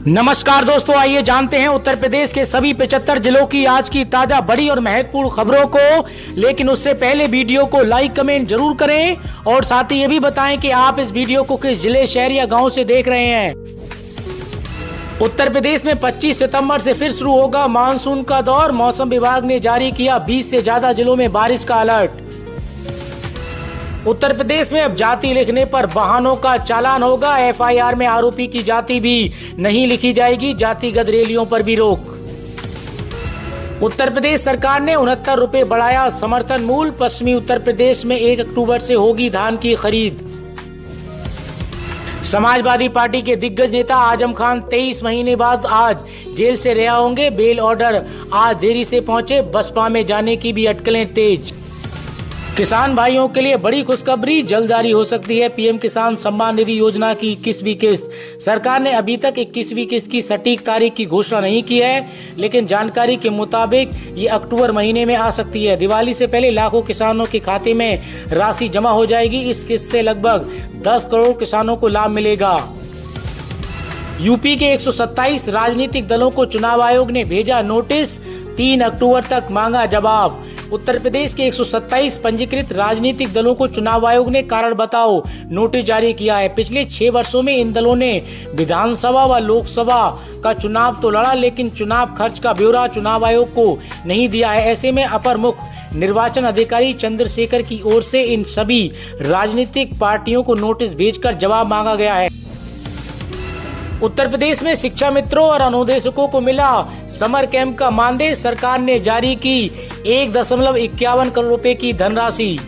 नमस्कार दोस्तों, आइए जानते हैं उत्तर प्रदेश के सभी 75 जिलों की आज की ताजा बड़ी और महत्वपूर्ण खबरों को। लेकिन उससे पहले वीडियो को लाइक कमेंट जरूर करें और साथ ही ये भी बताएं कि आप इस वीडियो को किस जिले, शहर या गांव से देख रहे हैं। उत्तर प्रदेश में 25 सितंबर से फिर शुरू होगा मानसून का दौर। मौसम विभाग ने जारी किया 20 से ज्यादा जिलों में बारिश का अलर्ट। उत्तर प्रदेश में अब जाति लिखने पर वाहनों का चालान होगा। एफआईआर में आरोपी की जाति भी नहीं लिखी जाएगी। जातिगत रैलियों पर भी रोक। उत्तर प्रदेश सरकार ने 69 रुपए बढ़ाया समर्थन मूल्य। पश्चिमी उत्तर प्रदेश में 1 अक्टूबर से होगी धान की खरीद। समाजवादी पार्टी के दिग्गज नेता आजम खान 23 महीने बाद आज जेल से रिहा होंगे। बेल ऑर्डर आज देरी से पहुंचे। बसपा में जाने की भी अटकलें तेज। किसान भाइयों के लिए बड़ी खुशखबरी, जल्द जारी हो सकती है पीएम किसान सम्मान निधि योजना की 21वीं किस्त। सरकार ने अभी तक 21वीं किस्त की सटीक तारीख की घोषणा नहीं की है, लेकिन जानकारी के मुताबिक ये अक्टूबर महीने में आ सकती है। दिवाली से पहले लाखों किसानों के खाते में राशि जमा हो जाएगी। इस किस्त से लगभग 10 करोड़ किसानों को लाभ मिलेगा। यूपी के 127 राजनीतिक दलों को चुनाव आयोग ने भेजा नोटिस। 3 अक्टूबर तक मांगा जवाब। उत्तर प्रदेश के 127 पंजीकृत राजनीतिक दलों को चुनाव आयोग ने कारण बताओ नोटिस जारी किया है। पिछले 6 वर्षों में इन दलों ने विधानसभा व लोकसभा का चुनाव तो लड़ा, लेकिन चुनाव खर्च का ब्यौरा चुनाव आयोग को नहीं दिया है। ऐसे में अपर मुख्य निर्वाचन अधिकारी चंद्रशेखर की ओर से इन सभी राजनीतिक पार्टियों को नोटिस भेजकर जवाब मांगा गया है। उत्तर प्रदेश में शिक्षा मित्रों और अनुदेशकों को मिला समर कैंप का मानदेय। सरकार ने जारी की 1.51 करोड़ रुपए की धनराशि।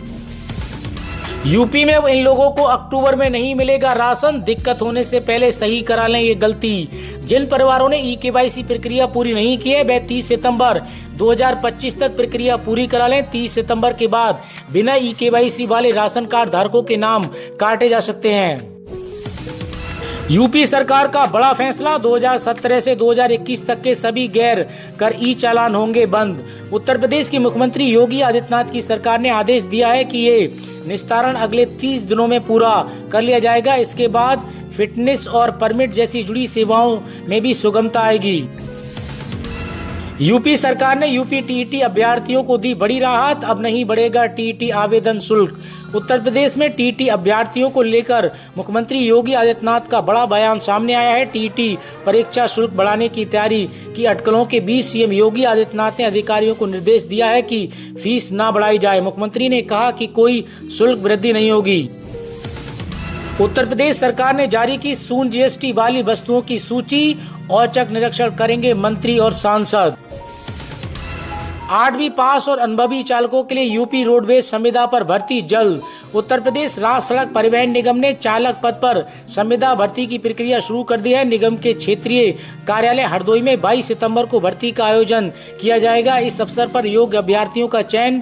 यूपी में इन लोगों को अक्टूबर में नहीं मिलेगा राशन। दिक्कत होने से पहले सही करा लें ये गलती। जिन परिवारों ने ई-केवाईसी प्रक्रिया पूरी नहीं की है वे 30 सितंबर 2025 तक प्रक्रिया पूरी करा लें। 30 सितंबर के बाद बिना ई-केवाईसी वाले राशन कार्ड धारकों के नाम काटे जा सकते हैं। यूपी सरकार का बड़ा फैसला, 2017 से 2021 तक के सभी गैर कर ई चालान होंगे बंद। उत्तर प्रदेश के मुख्यमंत्री योगी आदित्यनाथ की सरकार ने आदेश दिया है कि ये निस्तारण अगले 30 दिनों में पूरा कर लिया जाएगा। इसके बाद फिटनेस और परमिट जैसी जुड़ी सेवाओं में भी सुगमता आएगी। यूपी सरकार ने यूपी टीईटी अभ्यर्थियों को दी बड़ी राहत। अब नहीं बढ़ेगा टीईटी आवेदन शुल्क। उत्तर प्रदेश में टीईटी अभ्यर्थियों को लेकर मुख्यमंत्री योगी आदित्यनाथ का बड़ा बयान सामने आया है। टीईटी परीक्षा शुल्क बढ़ाने की तैयारी की अटकलों के बीच सीएम योगी आदित्यनाथ ने अधिकारियों को निर्देश दिया है कि फीस ना बढ़ाई जाए। मुख्यमंत्री ने कहा कि कोई शुल्क वृद्धि नहीं होगी। उत्तर प्रदेश सरकार ने जारी की शून्य जीएसटी वाली वस्तुओं की सूची। औचक निरीक्षण करेंगे मंत्री और सांसद। 8वीं पास और अनुभवी चालकों के लिए यूपी रोडवेज संविदा पर भर्ती जल्द। उत्तर प्रदेश राज्य सड़क परिवहन निगम ने चालक पद पर संविदा भर्ती की प्रक्रिया शुरू कर दी है। निगम के क्षेत्रीय कार्यालय हरदोई में 22 सितंबर को भर्ती का आयोजन किया जाएगा। इस अवसर पर योग्य अभ्यर्थियों का चयन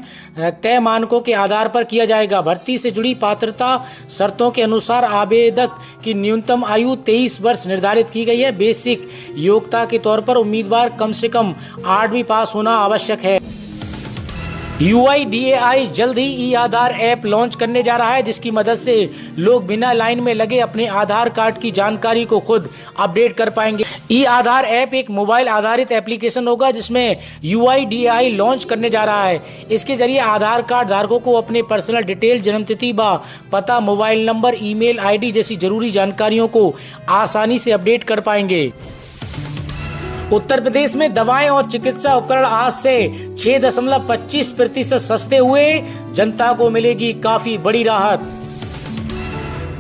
तय मानकों के आधार पर किया जाएगा। भर्ती से जुड़ी पात्रता शर्तों के अनुसार आवेदक की न्यूनतम आयु 23 वर्ष निर्धारित की गई है। बेसिक योग्यता के तौर पर उम्मीदवार कम से कम 8वीं पास होना आवश्यक है। UIDAI जल्द ही ई आधार ऐप लॉन्च करने जा रहा है, जिसकी मदद से लोग बिना लाइन में लगे अपने आधार कार्ड की जानकारी को खुद अपडेट कर पाएंगे। ई आधार ऐप एक मोबाइल आधारित एप्लीकेशन होगा जिसमें UIDAI लॉन्च करने जा रहा है। इसके जरिए आधार कार्ड धारकों को अपने पर्सनल डिटेल, जन्मतिथि व पता, मोबाइल नंबर, ईमेल आईडी जैसी जरूरी जानकारियों को आसानी से अपडेट कर पाएंगे। उत्तर प्रदेश में दवाएं और चिकित्सा उपकरण आज से 6.25% सस्ते हुए। जनता को मिलेगी काफी बड़ी राहत।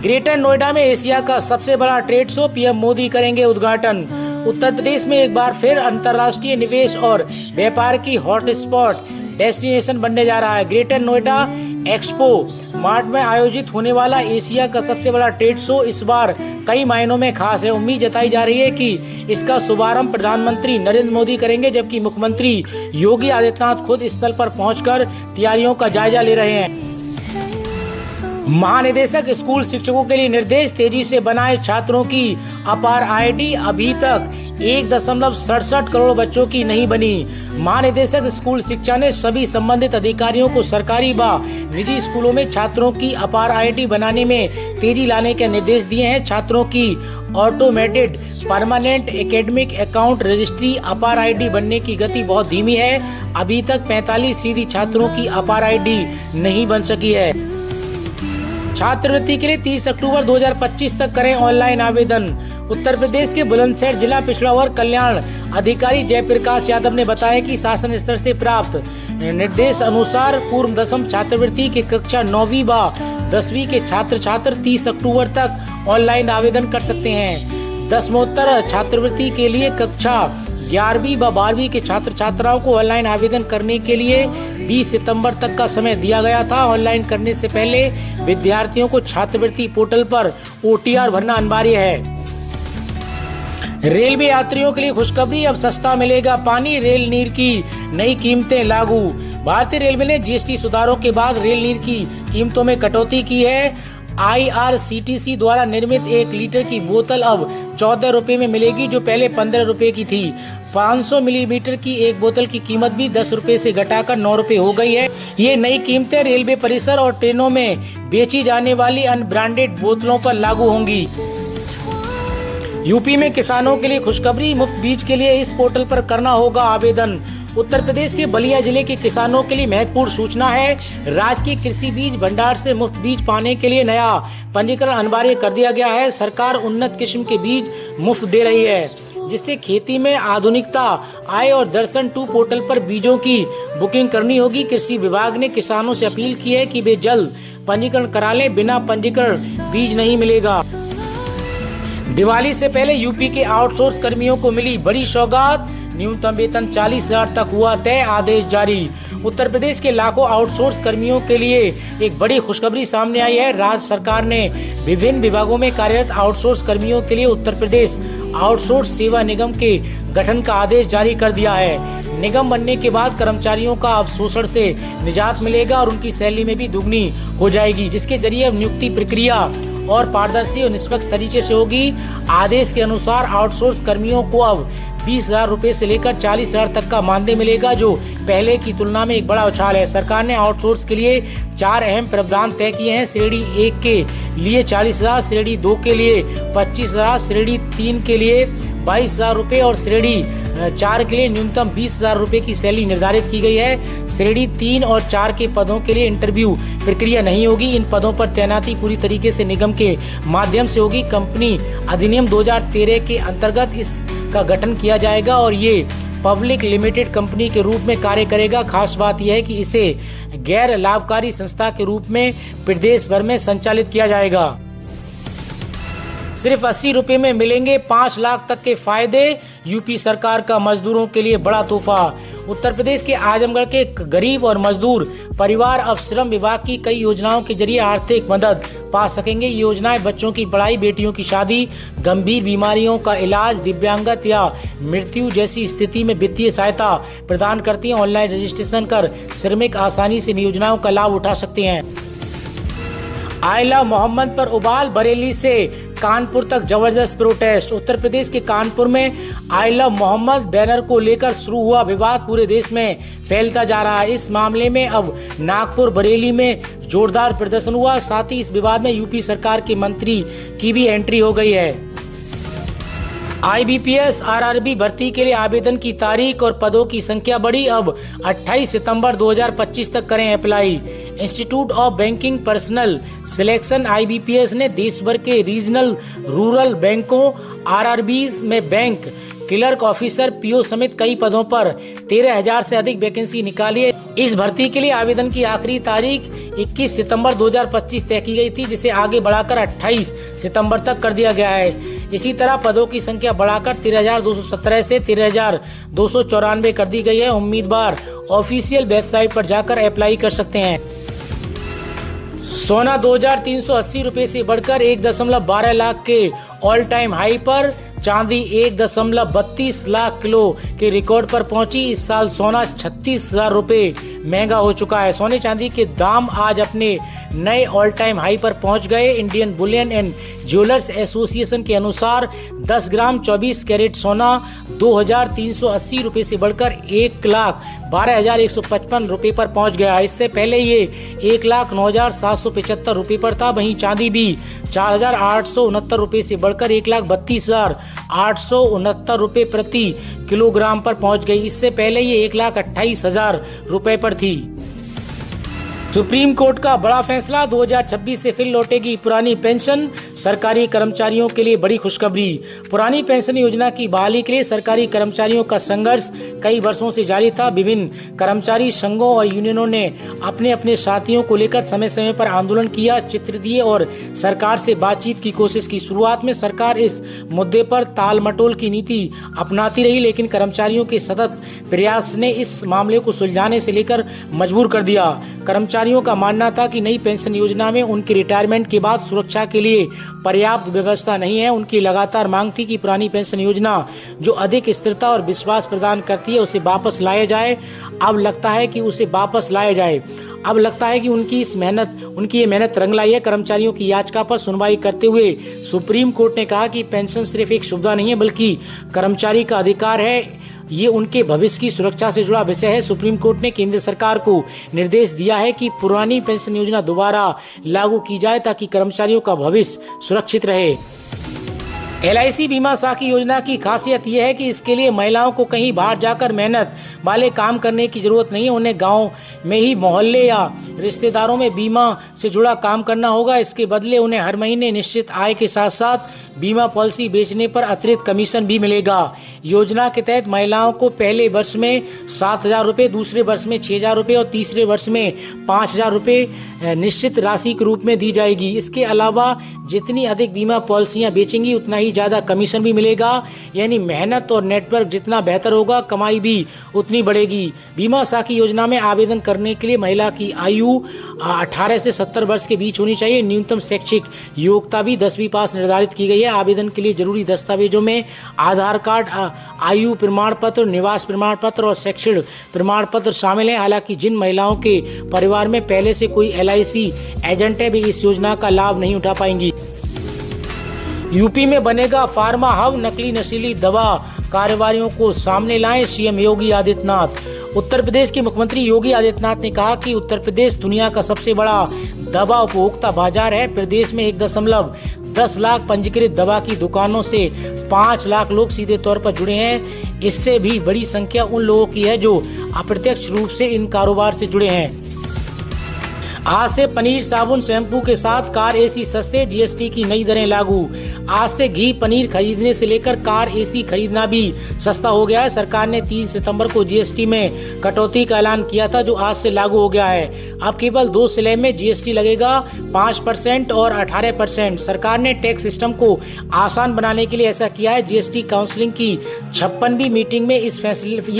ग्रेटर नोएडा में एशिया का सबसे बड़ा ट्रेड शो, पीएम मोदी करेंगे उद्घाटन। उत्तर प्रदेश में एक बार फिर अंतर्राष्ट्रीय निवेश और व्यापार की हॉटस्पॉट डेस्टिनेशन बनने जा रहा है। ग्रेटर नोएडा एक्सपो मार्ट में आयोजित होने वाला एशिया का सबसे बड़ा ट्रेड शो इस बार कई मायनों में खास है। उम्मीद जताई जा रही है कि इसका शुभारंभ प्रधानमंत्री नरेंद्र मोदी करेंगे, जबकि मुख्यमंत्री योगी आदित्यनाथ खुद स्थल पर पहुंचकर तैयारियों का जायजा ले रहे हैं। महानिदेशक स्कूल शिक्षकों के लिए निर्देश, तेजी से बनाए छात्रों की अपार आईडी। अभी तक 1.67 करोड़ बच्चों की नहीं बनी। महानिदेशक स्कूल शिक्षा ने सभी संबंधित अधिकारियों को सरकारी व निजी स्कूलों में छात्रों की अपार आईडी बनाने में तेजी लाने के निर्देश दिए हैं। छात्रों की automated permanent academic account registry अपार आईडी बनने की गति बहुत धीमी है। अभी तक 45% छात्रों की अपार आईडी नहीं बन सकी है। छात्रवृत्ति के लिए 30 अक्टूबर 2025 तक करें ऑनलाइन आवेदन। उत्तर प्रदेश के बुलंदशहर जिला पिछड़ा वर्ग कल्याण अधिकारी जयप्रकाश यादव ने बताया कि शासन स्तर से प्राप्त निर्देश अनुसार पूर्व दसम छात्रवृत्ति के कक्षा 9वीं व 10वीं के छात्र 30 अक्टूबर तक ऑनलाइन आवेदन कर सकते हैं। दसमोत्तर छात्रवृत्ति के लिए कक्षा 11वीं व 12वीं के छात्राओं को ऑनलाइन आवेदन करने के लिए 20 सितंबर तक का समय दिया गया था। ऑनलाइन करने से पहले विद्यार्थियों को छात्रवृत्ति पोर्टल पर OTR भरना अनिवार्य है। रेलवे यात्रियों के लिए खुशखबरी, अब सस्ता मिलेगा पानी। रेल नीर की नई कीमतें लागू। भारतीय रेलवे ने GST सुधारों के बाद रेल नीर की कीमतों में कटौती की है। IRCTC द्वारा निर्मित 1 लीटर की बोतल अब 14 रुपए में मिलेगी, जो पहले 15 रुपए की थी। 500 मिलीलीटर की एक बोतल की कीमत भी 10 रुपए से घटाकर 9 रुपए हो गई है। ये नई कीमतें रेलवे परिसर और ट्रेनों में बेची जाने वाली अनब्रांडेड बोतलों पर लागू होंगी। यूपी में किसानों के लिए खुशखबरी, मुफ्त बीज के लिए इस पोर्टल पर करना होगा आवेदन। उत्तर प्रदेश के बलिया जिले के किसानों के लिए महत्वपूर्ण सूचना है। राज्य के कृषि बीज भंडार से मुफ्त बीज पाने के लिए नया पंजीकरण अनिवार्य कर दिया गया है। सरकार उन्नत किस्म के बीज मुफ्त दे रही है, जिससे खेती में आधुनिकता आए और दर्शन 2 पोर्टल पर बीजों की बुकिंग करनी होगी। कृषि विभाग ने किसानों से अपील की है कि वे जल्द पंजीकरण करा लें, बिना पंजीकरण बीज नहीं मिलेगा। दिवाली से पहले यूपी के आउटसोर्स कर्मियों को मिली बड़ी सौगात, न्यूनतम वेतन 40,000 तक हुआ तय, आदेश जारी। उत्तर प्रदेश के लाखों आउटसोर्स कर्मियों के लिए एक बड़ी खुशखबरी सामने आई है। राज्य सरकार ने विभिन्न विभागों में कार्यरत आउटसोर्स कर्मियों के लिए उत्तर प्रदेश आउटसोर्स सेवा निगम के गठन का आदेश जारी कर दिया है। निगम बनने के बाद कर्मचारियों का अब शोषण से निजात मिलेगा और उनकी सैलरी में भी दुगनी हो जाएगी, जिसके जरिए अब नियुक्ति प्रक्रिया और पारदर्शी और निष्पक्ष तरीके से होगी। आदेश के अनुसार आउटसोर्स कर्मियों को अब 20,000 रुपए से लेकर 40,000 तक का मानदेय मिलेगा, जो पहले की तुलना में एक बड़ा उछाल है। सरकार ने आउटसोर्स के लिए 4 अहम प्रावधान तय किए हैं। श्रेणी 1 के लिए 40,000, श्रेणी 2 के लिए 25,000, श्रेणी 3 के लिए 22,000 रुपए और श्रेणी 4 के लिए न्यूनतम 20,000 रुपए की सैलरी निर्धारित की गई है। श्रेणी 3 और 4 के पदों के लिए इंटरव्यू प्रक्रिया नहीं होगी। इन पदों पर तैनाती पूरी तरीके से निगम के माध्यम से होगी। कंपनी अधिनियम 2013 के अंतर्गत इसका गठन किया जाएगा और ये पब्लिक लिमिटेड कंपनी के रूप में कार्य करेगा। खास बात यह है कि इसे गैर लाभकारी संस्था के रूप में प्रदेश भर में संचालित किया जाएगा। सिर्फ 80 रुपए में मिलेंगे 5 लाख तक के फायदे, यूपी सरकार का मजदूरों के लिए बड़ा तोहफा। उत्तर प्रदेश के आजमगढ़ के गरीब और मजदूर परिवार अब श्रम विभाग की कई योजनाओं के जरिए आर्थिक मदद पा सकेंगे। ये योजनाएं बच्चों की पढ़ाई, बेटियों की शादी, गंभीर बीमारियों का इलाज, दिव्यांगत या मृत्यु जैसी स्थिति में वित्तीय सहायता प्रदान करती हैं। ऑनलाइन रजिस्ट्रेशन कर श्रमिक आसानी से इन योजनाओं का लाभ उठा सकते हैं। आई लव मोहम्मद पर उबाल, बरेली से कानपुर तक जबरदस्त प्रोटेस्ट। उत्तर प्रदेश के कानपुर में आई लव मोहम्मद बैनर को लेकर शुरू हुआ विवाद पूरे देश में फैलता जा रहा है। इस मामले में अब नागपुर, बरेली में जोरदार प्रदर्शन हुआ। साथ ही इस विवाद में यूपी सरकार के मंत्री की भी एंट्री हो गई है। IBPS RRB भर्ती के लिए आवेदन की तारीख और पदों की संख्या बढ़ी। अब 28 सितंबर 2025 तक करें apply. Institute of banking personal selection IBPS ने देश भर के रीजनल रूरल बैंकों RRBs में बैंक क्लर्क, ऑफिसर, PO समेत कई पदों पर 13,000 से अधिक वैकेंसी निकाली है। इस भर्ती के लिए आवेदन की आखिरी तारीख 21 सितंबर 2025 तय की गई थी, जिसे आगे बढ़ाकर 28 सितंबर तक कर दिया गया है। इसी तरह पदों की संख्या बढ़ाकर 13,217 से 13,294 कर दी गई है। उम्मीदवार ऑफिशियल वेबसाइट पर जाकर अप्लाई कर सकते हैं। सोना 2,380 रुपए से बढ़कर 1.12 लाख के ऑल टाइम हाई पर। चांदी 1.32 लाख किलो के रिकॉर्ड पर पहुंची। इस साल सोना 36,000 रुपए महंगा हो चुका है। सोने चांदी के दाम आज अपने नए ऑल टाइम हाई पर पहुंच गए। Indian Boolean and jewellers association के अनुसार 10 ग्राम 24 कैरेट सोना 2,380 रुपये से बढ़कर 1,12,155 रुपये पर पहुंच गया। इससे पहले ये 1,09,775 रुपये पर था। वहीं चांदी भी 4,869 रुपये से बढ़कर 1,32,869 रुपये प्रति किलोग्राम पर पहुंच गई। इससे पहले ये 1,28,000 रुपये पर थी। सुप्रीम कोर्ट का बड़ा फैसला, 2026 से फिर लौटेगी पुरानी पेंशन। सरकारी कर्मचारियों के लिए बड़ी खुशखबरी। पुरानी पेंशन योजना की बहाली के लिए सरकारी कर्मचारियों का संघर्ष कई वर्षों से जारी था। विभिन्न कर्मचारी संघों और यूनियनों ने अपने अपने साथियों को लेकर समय समय पर आंदोलन किया, चित्र दिए और सरकार से बातचीत की कोशिश की। शुरुआत में सरकार इस मुद्दे पर ताल मटोल की नीति अपनाती रही, लेकिन कर्मचारियों के सतत प्रयास ने इस मामले को सुलझाने से लेकर मजबूर कर दिया। कर्मचारियों का मानना था कि नई पेंशन योजना में उनके रिटायरमेंट के बाद सुरक्षा के लिए पर्याप्त व्यवस्था नहीं है। उनकी लगातार मांग थी कि पुरानी पेंशन योजना जो अधिक स्थिरता और विश्वास प्रदान करती है उसे वापस लाया जाए। अब लगता है कि उसे वापस लाया जाए। अब लगता है कि उनकी ये मेहनत रंग लाई है। कर्मचारियों की याचिका पर सुनवाई करते हुए सुप्रीम कोर्ट ने कहा कि पेंशन सिर्फ एक सुविधा नहीं है बल्कि कर्मचारी का अधिकार है। ये उनके भविष्य की सुरक्षा से जुड़ा विषय है। सुप्रीम कोर्ट ने केंद्र सरकार को निर्देश दिया है कि पुरानी पेंशन योजना दोबारा लागू की जाए ताकि कर्मचारियों का भविष्य सुरक्षित रहे। LIC बीमा साखी योजना की खासियत यह है कि इसके लिए महिलाओं को कहीं बाहर जाकर मेहनत वाले काम करने की जरूरत नहीं है। उन्हें गांव में ही मोहल्ले या रिश्तेदारों में बीमा से जुड़ा काम करना होगा। इसके बदले उन्हें हर महीने निश्चित आय के साथ साथ बीमा पॉलिसी बेचने पर अतिरिक्त कमीशन भी मिलेगा। योजना के तहत महिलाओं को पहले वर्ष में 7,000 रुपये, दूसरे वर्ष में 6,000 रुपये और तीसरे वर्ष में 5,000 रुपये निश्चित राशि के रूप में दी जाएगी। इसके अलावा जितनी अधिक बीमा पॉलिसियां बेचेंगी उतना ही ज़्यादा कमीशन भी मिलेगा। यानी मेहनत और नेटवर्क जितना बेहतर होगा, कमाई भी उतनी बढ़ेगी। बीमा साखी योजना में आवेदन करने के लिए महिला की आयु 18 से 70 वर्ष के बीच होनी चाहिए। न्यूनतम शैक्षिक योग्यता भी 10वीं पास निर्धारित की गई है। आवेदन के लिए जरूरी दस्तावेजों में आधार कार्ड, आयु प्रमाण पत्र, निवास प्रमाण पत्र और शैक्षिक प्रमाण पत्र शामिल हैं। हालांकि जिन महिलाओं के परिवार में पहले से कोई LIC एजेंट है भी इस योजना का लाभ नहीं उठा पाएंगी। यूपी में बनेगा फार्मा हब, नकली नशीली दवा कारोबारियों को सामने लाएं सीएम योगी आदित्यनाथ। उत्तर प्रदेश के मुख्यमंत्री योगी आदित्यनाथ ने कहा कि उत्तर प्रदेश दुनिया का सबसे बड़ा दवा उपभोक्ता बाजार है। प्रदेश में 1.10 लाख पंजीकृत दवा की दुकानों से 5 लाख लोग सीधे तौर पर जुड़े हैं। इससे भी बड़ी संख्या उन लोगों की है जो अप्रत्यक्ष रूप से इन कारोबार से जुड़े हैं। आज से पनीर, साबुन, शैम्पू के साथ कार AC सस्ते, GST की नई दरें लागू। आज से घी, पनीर खरीदने से लेकर कार AC खरीदना भी सस्ता हो गया है। सरकार ने 3 सितंबर को GST में कटौती का ऐलान किया था जो आज से लागू हो गया है। अब केवल 2 स्लैब में GST लगेगा, 5% और 18%। सरकार ने टैक्स सिस्टम को आसान बनाने के लिए ऐसा किया है। GST काउंसिलिंग की 56वीं मीटिंग में ये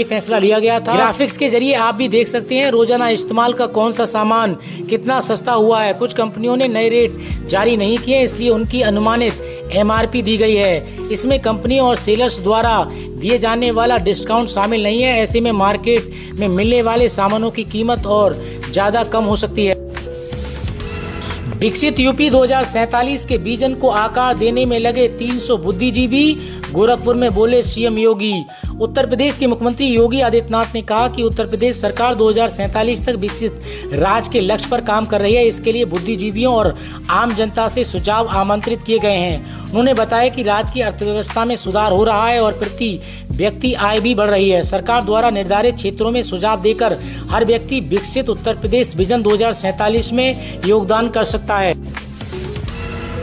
फैसला लिया गया था। ग्राफिक्स के जरिए आप भी देख सकते हैं रोजाना इस्तेमाल का कौन सा सामान कितना सस्ता हुआ है। कुछ कंपनियों ने नए रेट जारी नहीं किए, इसलिए उनकी अनुमानित MRP दी गई है। इसमें कंपनी और सेलर्स द्वारा दिए जाने वाला डिस्काउंट शामिल नहीं है। ऐसे में मार्केट में मिलने वाले सामानों की कीमत और ज्यादा कम हो सकती है। विकसित यूपी 2047 के विजन को आकार देने में लगे 300 बुद्धिजीवी, गोरखपुर में बोले सीएम योगी। उत्तर प्रदेश के मुख्यमंत्री योगी आदित्यनाथ ने कहा कि उत्तर प्रदेश सरकार 2047 तक विकसित राज्य के लक्ष्य पर काम कर रही है। इसके लिए बुद्धिजीवियों और आम जनता से सुझाव आमंत्रित किए गए हैं। उन्होंने बताया कि राज्य की अर्थव्यवस्था में सुधार हो रहा है और प्रति व्यक्ति आय भी बढ़ रही है। सरकार द्वारा निर्धारित क्षेत्रों में सुझाव देकर हर व्यक्ति विकसित उत्तर प्रदेश विजन 2047 में योगदान कर सकता है।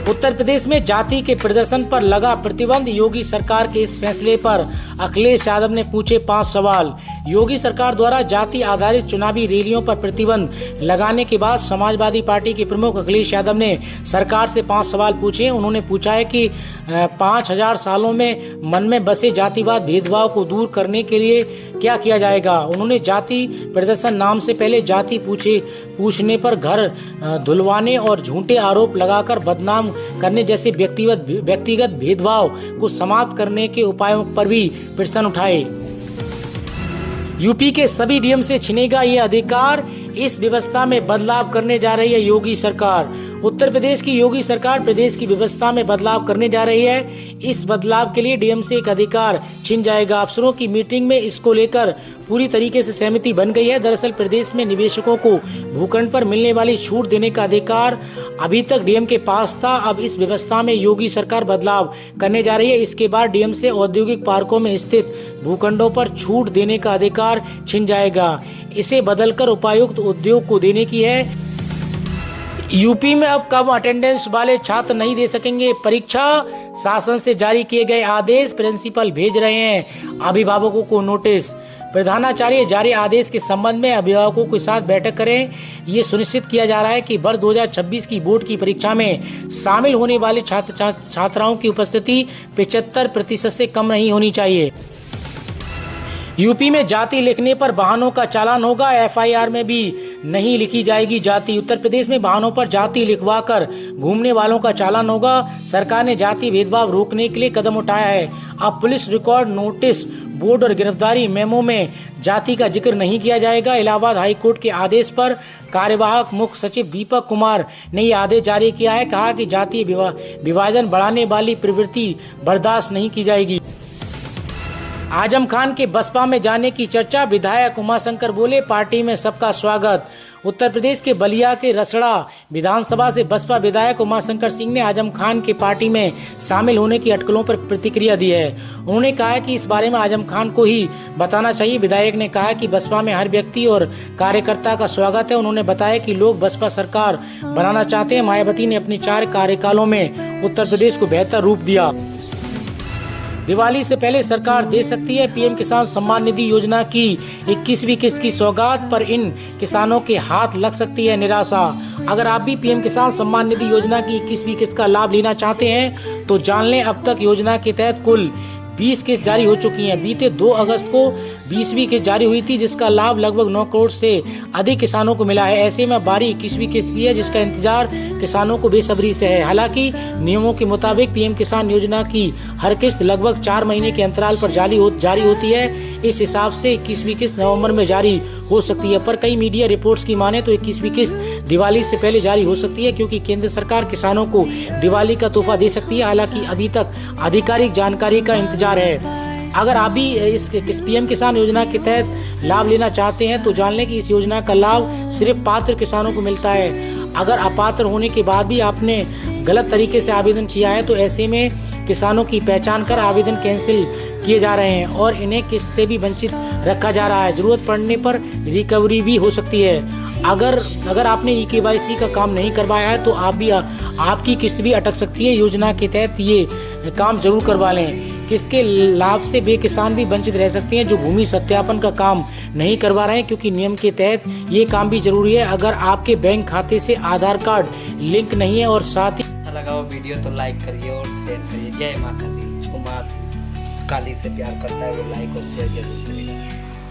उत्तर प्रदेश में जाति के प्रदर्शन पर लगा प्रतिबंध, योगी सरकार के इस फैसले पर अखिलेश यादव ने पूछे 5 सवाल। योगी सरकार द्वारा जाति आधारित चुनावी रैलियों पर प्रतिबंध लगाने के बाद समाजवादी पार्टी के प्रमुख अखिलेश यादव ने सरकार से 5 सवाल पूछे। उन्होंने पूछा है कि 5000 सालों में मन में बसे जातिवाद भेदभाव को दूर करने के लिए क्या किया जाएगा। उन्होंने जाति प्रदर्शन नाम से पहले जाति पूछने पर घर धुलवाने और झूठे आरोप लगाकर बदनाम करने जैसे व्यक्तिगत भेदभाव को समाप्त करने के उपायों पर भी प्रश्न उठाए। यूपी के सभी डीएम से छिनेगा ये अधिकार, इस व्यवस्था में बदलाव करने जा रही है योगी सरकार। उत्तर प्रदेश की योगी सरकार प्रदेश की व्यवस्था में बदलाव करने जा रही है। इस बदलाव के लिए डीएम से एक अधिकार छिन जाएगा। अफसरों की मीटिंग में इसको लेकर पूरी तरीके से सहमति बन गई है। दरअसल प्रदेश में निवेशकों को भूखंड पर मिलने वाली छूट देने का अधिकार अभी तक डीएम के पास था। अब इस व्यवस्था में योगी सरकार बदलाव करने जा रही है। इसके बाद डीएम से औद्योगिक पार्कों में स्थित भूखंडों पर छूट देने का अधिकार छिन जाएगा। इसे बदलकर उपायुक्त उद्योग को देने की है। यूपी में अब कम अटेंडेंस वाले छात्र नहीं दे सकेंगे परीक्षा। शासन से जारी किए गए आदेश, प्रिंसिपल भेज रहे हैं अभिभावकों को नोटिस। प्रधानाचार्य जारी आदेश के संबंध में अभिभावकों के साथ बैठक करें। ये सुनिश्चित किया जा रहा है कि वर्ष 2026 की बोर्ड की परीक्षा में शामिल होने वाले छात्राओं की उपस्थिति 75% से कम नहीं होनी चाहिए। यूपी में जाति लिखने पर वाहनों का चालान होगा। एफआईआर में भी नहीं लिखी जाएगी जाति। उत्तर प्रदेश में वाहनों पर जाति लिखवाकर घूमने वालों का चालान होगा। सरकार ने जाति भेदभाव रोकने के लिए कदम उठाया है। अब पुलिस रिकॉर्ड, नोटिस बोर्ड और गिरफ्तारी मेमो में जाति का जिक्र नहीं किया जाएगा। इलाहाबाद हाईकोर्ट के आदेश पर कार्यवाहक मुख्य सचिव दीपक कुमार ने यह आदेश जारी किया है। कहा कि जातीय विभाजन बढ़ाने वाली प्रवृत्ति बर्दाश्त नहीं की जाएगी। आजम खान के बसपा में जाने की चर्चा, विधायक उमाशंकर बोले पार्टी में सबका स्वागत। उत्तर प्रदेश के बलिया के रसड़ा विधानसभा से बसपा विधायक उमाशंकर सिंह ने आजम खान के पार्टी में शामिल होने की अटकलों पर प्रतिक्रिया दी है। उन्होंने कहा कि इस बारे में आजम खान को ही बताना चाहिए। विधायक ने कहा कि बसपा में हर व्यक्ति और कार्यकर्ता का स्वागत है। उन्होंने बताया कि लोग बसपा सरकार बनाना चाहते हैं। मायावती ने अपने 4 कार्यकालों में उत्तर प्रदेश को बेहतर रूप दिया। दिवाली से पहले सरकार दे सकती है पीएम किसान सम्मान निधि योजना की 21वीं किस्त की सौगात, पर इन किसानों के हाथ लग सकती है निराशा। अगर आप भी पीएम किसान सम्मान निधि योजना की 21वीं किस्त का लाभ लेना चाहते हैं तो जान लें अब तक योजना के तहत कुल 20 किस्त जारी हो चुकी हैं। बीते 2 अगस्त को 20वीं किस्त जारी हुई थी, जिसका लाभ लगभग 9 करोड़ से अधिक किसानों को मिला है। ऐसे में बारी 21वीं किस्त की है, जिसका इंतजार किसानों को बेसब्री से है। हालांकि नियमों के मुताबिक पीएम किसान योजना की हर किस्त लगभग 4 महीने के अंतराल पर जारी होती है। इस हिसाब से 21वीं किस्त नवंबर में जारी हो सकती है, पर कई मीडिया रिपोर्ट्स की माने तो 21वीं किस्त दिवाली से पहले जारी हो सकती है, क्योंकि केंद्र सरकार किसानों को दिवाली का तोहफा दे सकती है। हालांकि अभी तक आधिकारिक जानकारी का इंतजार है। अगर आप भी इस पीएम किसान योजना के तहत लाभ लेना चाहते हैं तो जान लें कि इस योजना का लाभ सिर्फ पात्र किसानों को मिलता है। अगर अपात्र होने के बाद भी आपने गलत तरीके से आवेदन किया है तो ऐसे में किसानों की पहचान कर आवेदन कैंसिल किए जा रहे हैं और इन्हें किस्त से भी वंचित रखा जा रहा है। जरूरत पड़ने पर रिकवरी भी हो सकती है। अगर आपने EKYC का काम नहीं करवाया है तो आपकी किस्त भी अटक सकती है। योजना के तहत ये काम जरूर करवा लें। किस्त के लाभ से वे किसान भी वंचित रह सकते हैं जो भूमि सत्यापन का काम नहीं करवा रहे हैं, क्योंकि नियम के तहत ये काम भी जरूरी है। अगर आपके बैंक खाते से आधार कार्ड लिंक नहीं है और साथ ही लगाओ वीडियो तो लाइक करिए और शेयर करिए। जय माता दी। जो माँ काली से प्यार करता है वो लाइक और शेयर जरूर करिए।